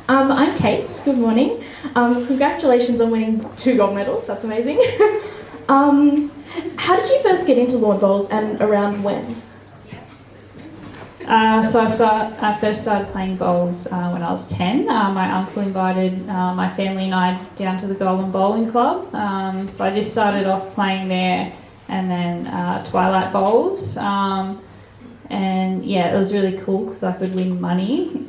I'm Kate. Good morning. Congratulations on winning 2 gold medals. That's amazing. How did you first get into lawn bowls and around when? I first started playing bowls when I was 10. My uncle invited my family and I down to the Goulburn Bowling Club. So I just started off playing there and then twilight bowls. And yeah, it was really cool because I could win money.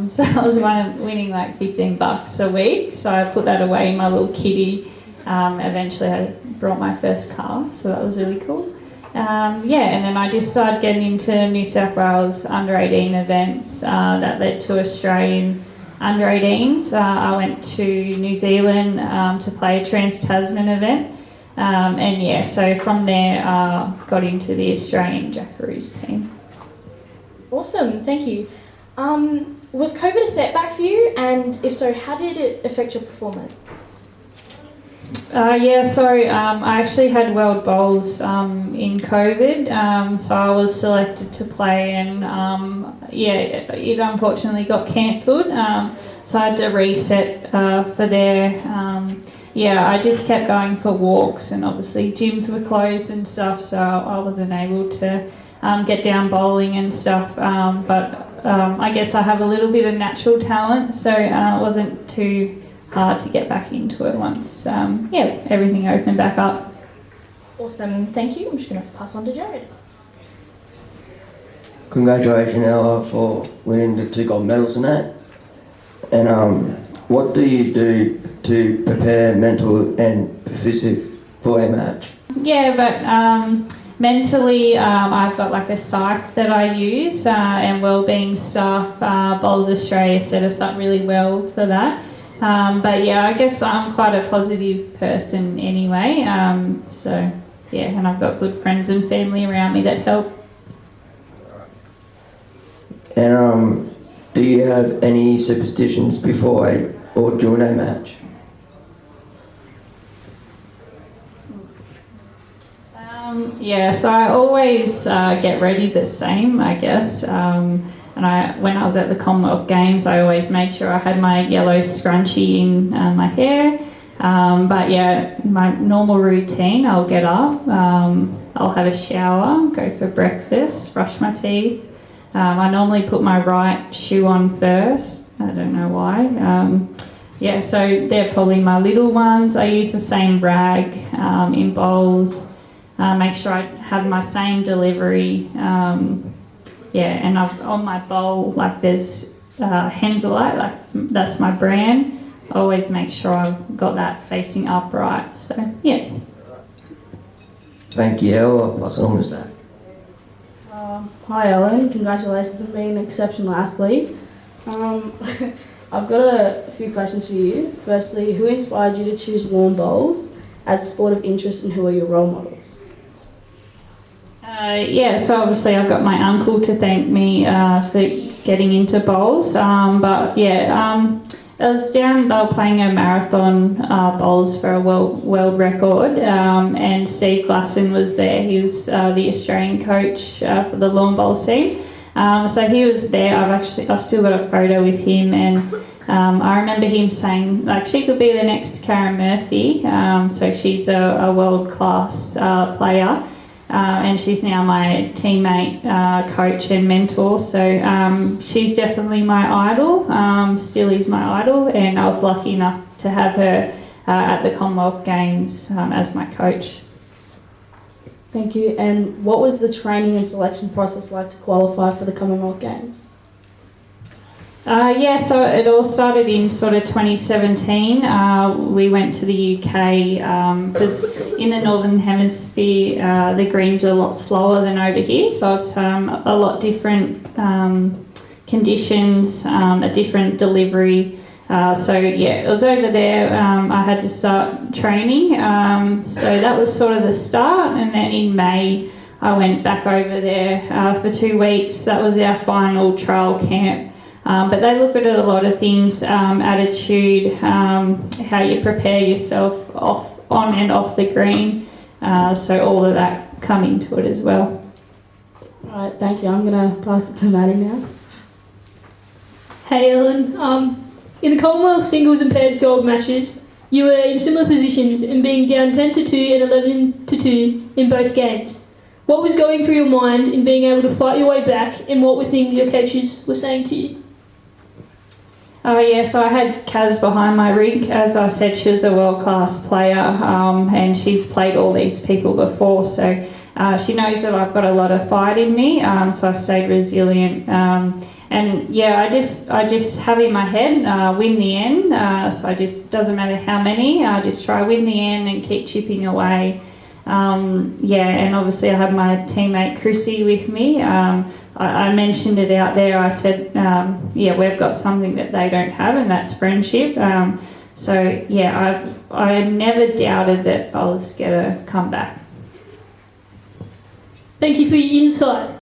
So I was winning like $15 a week. So I put that away in my little kitty. Eventually I brought my first car, so that was really cool. And then I just started getting into New South Wales under-18 events that led to Australian under-18s. I went to New Zealand to play a Trans-Tasman event. So from there got into the Australian Jackaroos team. Awesome, thank you. Was COVID a setback for you? And if so, how did it affect your performance? I actually had World Bowls in COVID, so I was selected to play and it unfortunately got cancelled, so I had to reset for there. I just kept going for walks and obviously gyms were closed and stuff, so I wasn't able to get down bowling and stuff, but I guess I have a little bit of natural talent, so it wasn't too hard to get back into it once everything opened back up. Awesome, thank you. I'm just going to pass on to Jared. Congratulations, Ella, for winning the 2 gold medals tonight. And what do you do to prepare mental and physical for a match? Mentally, I've got like a psych that I use, and wellbeing staff, Bowls Australia set us up really well for that. I guess I'm quite a positive person anyway, and I've got good friends and family around me that help. And do you have any superstitions before or during a match? So I always get ready the same, I guess. When I was at the Commonwealth Games, I always made sure I had my yellow scrunchie in my hair. My normal routine, I'll get up, I'll have a shower, go for breakfast, brush my teeth. I normally put my right shoe on first. I don't know why. So they're probably my little ones. I use the same rag in bowls. Make sure I have my same delivery. And on my bowl, like there's Henselite, that's my brand. I always make sure I've got that facing upright. So, yeah. Thank you, Ella. What's on with that? Hi, Ellen. Congratulations on being an exceptional athlete. I've got a few questions for you. Firstly, who inspired you to choose lawn bowls as a sport of interest, and who are your role models? So obviously I've got my uncle to thank me for getting into bowls. I was down, they were playing a marathon bowls for a world record, and Steve Glasson was there. He was the Australian coach for the lawn bowls team. So he was there. I've still got a photo with him, and I remember him saying like she could be the next Karen Murphy. So she's a world class player. And she's now my teammate, coach and mentor, so she's definitely my idol, still is my idol, and I was lucky enough to have her at the Commonwealth Games as my coach. Thank you. And what was the training and selection process like to qualify for the Commonwealth Games? So it all started in sort of 2017. We went to the UK because in the Northern Hemisphere the greens are a lot slower than over here, so it's a lot different conditions, a different delivery. It was over there. I had to start training, so that was sort of the start, and then in May I went back over there for 2 weeks. That was our final trial camp. But they look at a lot of things, attitude, how you prepare yourself on and off the green. So all of that come into it as well. All right, thank you. I'm going to pass it to Maddie now. Hey Ellen, in the Commonwealth singles and pairs gold matches, you were in similar positions and being down 10-2 and 11-2 in both games. What was going through your mind in being able to fight your way back, and what were things your coaches were saying to you? Oh yeah, so I had Kaz behind my rig. As I said, she was a world-class player, and she's played all these people before, so she knows that I've got a lot of fight in me, so I stayed resilient. And yeah, I just have in my head, win the end, so I just, doesn't matter how many, I just try win the end and keep chipping away. And obviously I have my teammate Chrissy with me. I mentioned it out there. I said, we've got something that they don't have, and that's friendship. I never doubted that I was going to come back. Thank you for your insight.